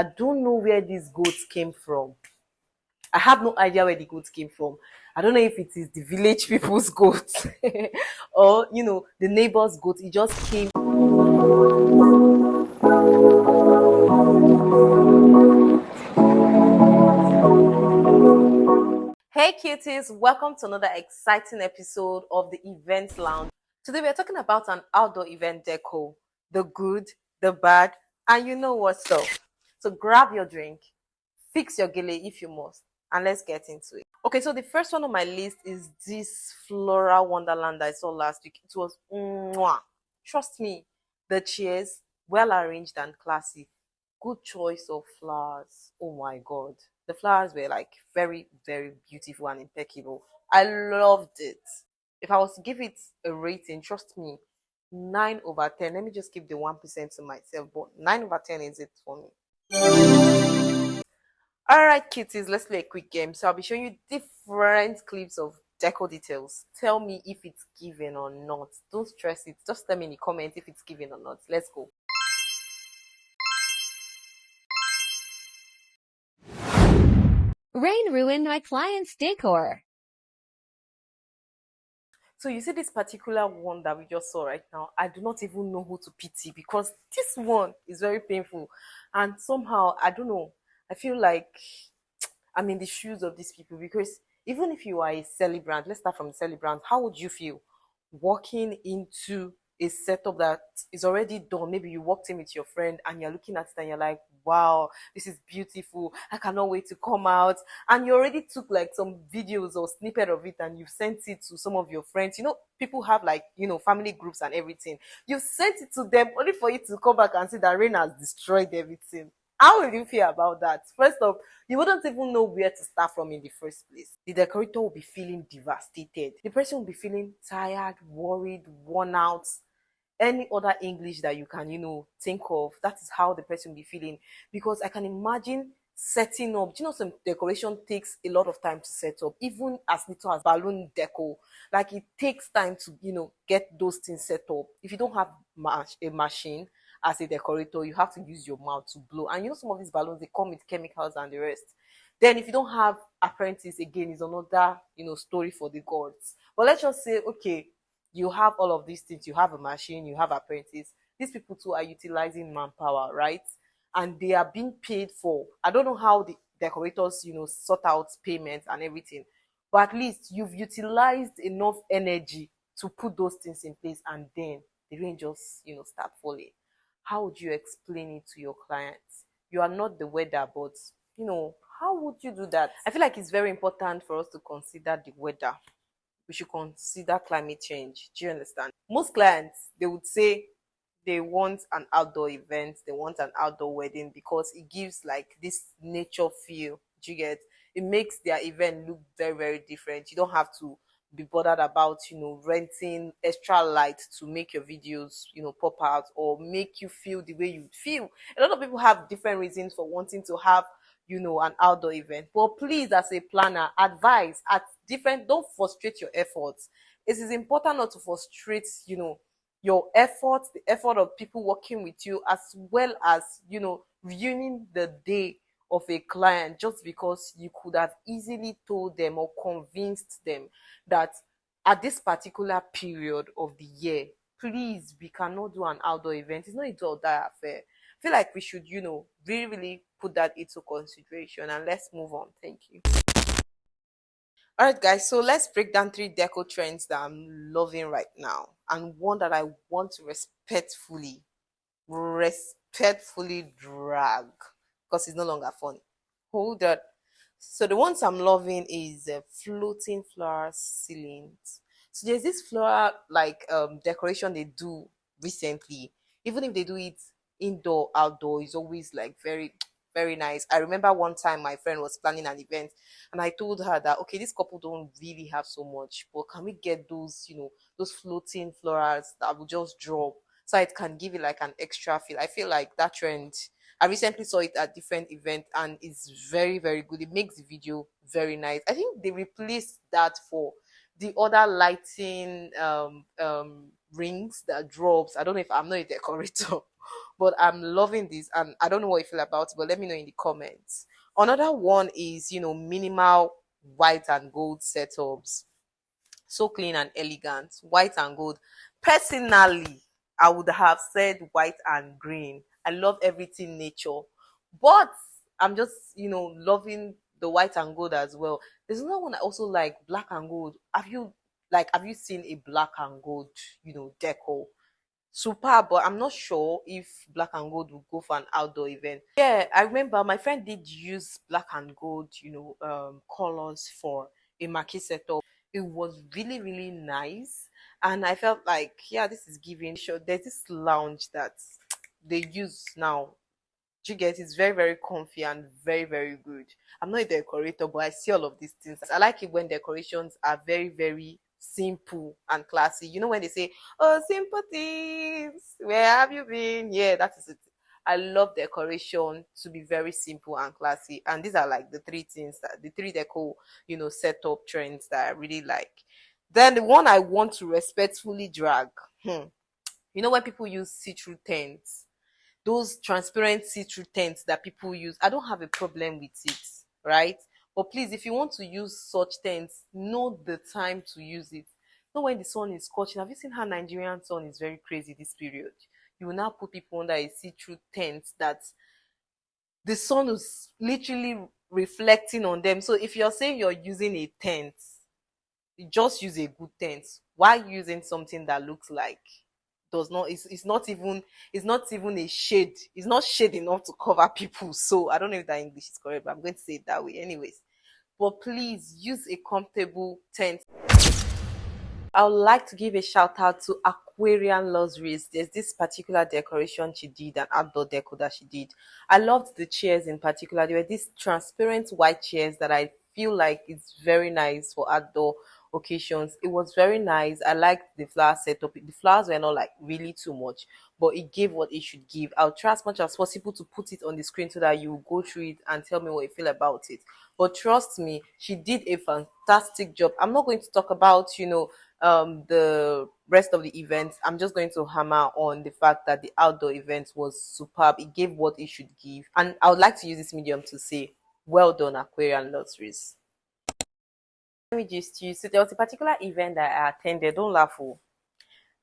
I don't know where these goats came from. I have no idea where the goats came from. I don't know if it is the village people's goats or the neighbor's goat. It just came. Hey cuties, welcome to another exciting episode of the Event Lounge. Today we are talking about an outdoor event deco, the good, the bad, and you know what's up. So grab your drink, fix your gele if you must, and let's get into it. Okay, so the first one on my list is this floral wonderland I saw last week. It was mwah. Trust me, the chairs, well arranged and classy. Good choice of flowers. Oh my god. The flowers were like very, very beautiful and impeccable. I loved it. If I was to give it a rating, trust me, 9 over 10. Let me just keep the 1% to myself, but 9 over 10 is it for me. Alright, kitties, let's play a quick game. So I'll be showing you different clips of deco details. Tell me if it's given or not. Don't stress it. Just tell me in the comments if it's given or not. Let's go. Rain ruined my client's decor. So you see this particular one that we just saw right now, I do not even know who to pity because this one is very painful. And somehow, I don't know, I feel like I'm in the shoes of these people because even if you are a celebrant, let's start from the celebrant, how would you feel walking into a setup that is already done? Maybe you walked in with your friend and you're looking at it and you're like, wow, this is beautiful. I cannot wait to come out. And you already took like some videos or snippet of it and you've sent it to some of your friends. People have like, family groups and everything. You've sent it to them only for you to come back and see that rain has destroyed everything. How will you feel about that? First off, you wouldn't even know where to start from in the first place. The decorator will be feeling devastated. The person will be feeling tired, worried, worn out. Any other English that you can, think of, that is how the person will be feeling. Because I can imagine setting up, some decoration takes a lot of time to set up, even as little as balloon deco. Like it takes time to, get those things set up. If you don't have a machine, as a decorator, you have to use your mouth to blow. And some of these balloons, they come with chemicals and the rest. Then if you don't have apprentice, again, is another, story for the gods. But let's just say, okay, you have all of these things. You have a machine, you have apprentice. These people too are utilizing manpower, right? And they are being paid for. I don't know how the decorators, sort out payments and everything. But at least you've utilized enough energy to put those things in place, and then the rain just, start falling. How would you explain it to your clients? You are not the weather, but how would you do that? I feel like it's very important for us to consider the weather. We should consider climate change. Do you understand? Most clients, they would say they want an outdoor event, they want an outdoor wedding because it gives like this nature feel. Do you get? It makes their event look very, very different. You don't have to be bothered about renting extra light to make your videos pop out or make you feel the way you feel. A lot of people have different reasons for wanting to have an outdoor event, but please, as a planner, advise at different, don't frustrate your efforts. It is important not to frustrate your efforts, the effort of people working with you, as well as ruining the day of a client just because you could have easily told them or convinced them that at this particular period of the year, please, we cannot do an outdoor event. It's not a do or die affair. I feel like we should, really, really put that into consideration, and let's move on. Thank you. All right, guys, so let's break down 3 deco trends that I'm loving right now, and one that I want to respectfully drag because it's no longer funny. Hold on. So the ones I'm loving is floating flower ceilings. So there's this floral like decoration they do recently. Even if they do it indoor, outdoor, it's always like very, very nice. I remember one time my friend was planning an event and I told her that okay, this couple don't really have so much, but can we get those, those floating florals that will just drop so it can give it like an extra feel. I feel like that trend, I recently saw it at different event and it's very, very good. It makes the video very nice. I think they replaced that for the other lighting rings that drops. I don't know if I'm not a decorator, but I'm loving this, and I don't know what you feel about it, but let me know in the comments. Another one is, minimal white and gold setups, so clean and elegant, white and gold. Personally, I would have said white and green. I love everything nature, but I'm just loving the white and gold as well. There's another one I also like, black and gold. Have you seen a black and gold decor? Superb, but I'm not sure if black and gold will go for an outdoor event. Yeah, I remember my friend did use black and gold, colors for a marquee setup. It was really, really nice. And I felt like, yeah, this is giving. Sure, there's this lounge that they use now. Do you get? It's very, very comfy and very, very good. I'm not a decorator, but I see all of these things. I like it when decorations are very, very simple and classy. You know when they say, "Oh, simple things, where have you been?" Yeah, that is it. I love decoration to be very simple and classy, and these are like the three deco, setup trends that I really like. Then the one I want to respectfully drag, when people use see-through tents, those transparent see-through tents that people use, I don't have a problem with it, right? But please, if you want to use such tents, know the time to use it. Not when the sun is scorching. Have you seen how Nigerian sun is very crazy this period? You will now put people under a see-through tent that the sun is literally reflecting on them. So if you're saying you're using a tent, just use a good tent. Why using something that looks like does not it's not even a shade, it's not shade enough to cover people. So I don't know if that English is correct, but I'm going to say it that way anyways. But please use a comfortable tent. I would like to give a shout out to Aquarian Luxuries. There's this particular decoration she did, an outdoor deco that she did. I loved the chairs in particular. There were these transparent white chairs that I feel like it's very nice for outdoor occasions. It was very nice. I liked the flower setup. The flowers were not like really too much, but it gave what it should give. I'll try as much as possible to put it on the screen so that you go through it and tell me what you feel about it. But trust me, she did a fantastic job. I'm not going to talk about, the rest of the events. I'm just going to hammer on the fact that the outdoor event was superb. It gave what it should give. And I would like to use this medium to say, well done, Aquarian Luxuries. Let me just use, so there was a particular event that I attended. Don't laugh. Oh.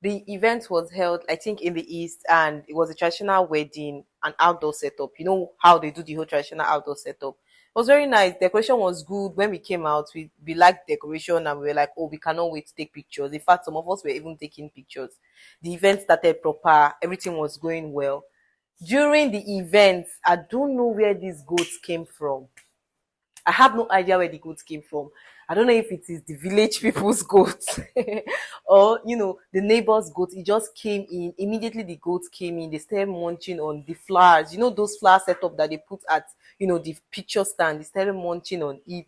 The event was held, I think, in the East, and it was a traditional wedding, an outdoor setup. You know how they do the whole traditional outdoor setup. It was very nice. Decoration was good. When we came out, we liked decoration, and we were like, oh, we cannot wait to take pictures. In fact, some of us were even taking pictures. The event started proper. Everything was going well. During the event, I don't know where these goats came from. I have no idea where the goat came from. I don't know if it is the village people's goat or the neighbor's goat. It just came in. Immediately the goats came in. They started munching on the flowers. You know those flower setup that they put at the picture stand. They started munching on it.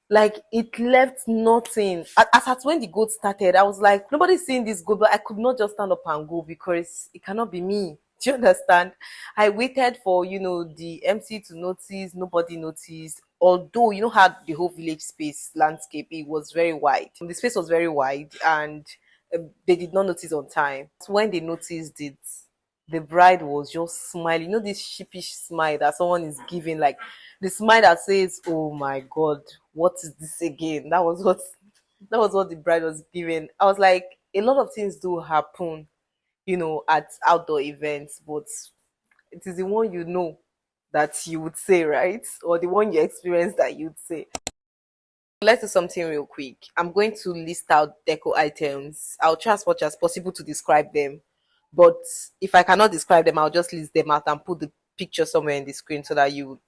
Like it left nothing. As at when the goat started, I was like, nobody's seeing this goat, but I could not just stand up and go because it cannot be me. Do you understand? I waited for the MC to notice. Nobody noticed. Although how the whole village space landscape, it was very wide. The space was very wide, and they did not notice on time. So when they noticed it, the bride was just smiling. This sheepish smile that someone is giving, like the smile that says, "Oh my God, what is this again?" That was what the bride was giving. I was like, a lot of things do happen, at outdoor events, but it is the one that you would say, right? Or the one you experience that you'd say. Let's do something real quick. I'm going to list out deco items. I'll try as much as possible to describe them. But if I cannot describe them, I'll just list them out and put the picture somewhere in the screen so that you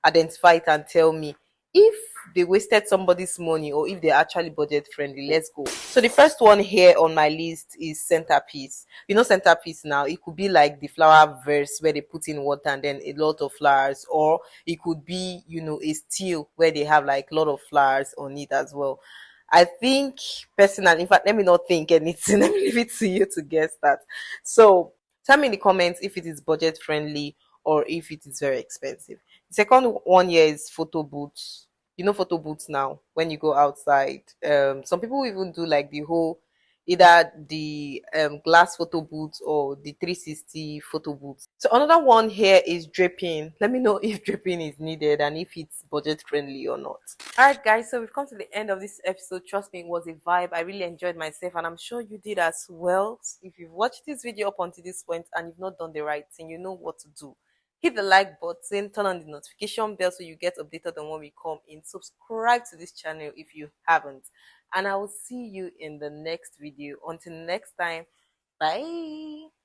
identify it and tell me if they wasted somebody's money or if they're actually budget friendly. Let's go. So the first one here on my list is centerpiece. Centerpiece now, it could be like the flower vase where they put in water and then a lot of flowers, or it could be a steel where they have like a lot of flowers on it as well. I think personally, in fact, let me not think anything. Let me leave it to you to guess that. So tell me in the comments if it is budget friendly or if it is very expensive. The second one here is photo booths. Photo booths now when you go outside. Some people even do like the whole either the glass photo booth or the 360 photo booth. So another one here is draping. Let me know if draping is needed and if it's budget friendly or not. All right, guys, so we've come to the end of this episode. Trust me, it was a vibe. I really enjoyed myself, and I'm sure you did as well. If you've watched this video up until this point and you've not done the right thing, you know what to do. Hit the like button, turn on the notification bell so you get updated on when we come in. Subscribe to this channel if you haven't, and I will see you in the next video. Until next time, bye.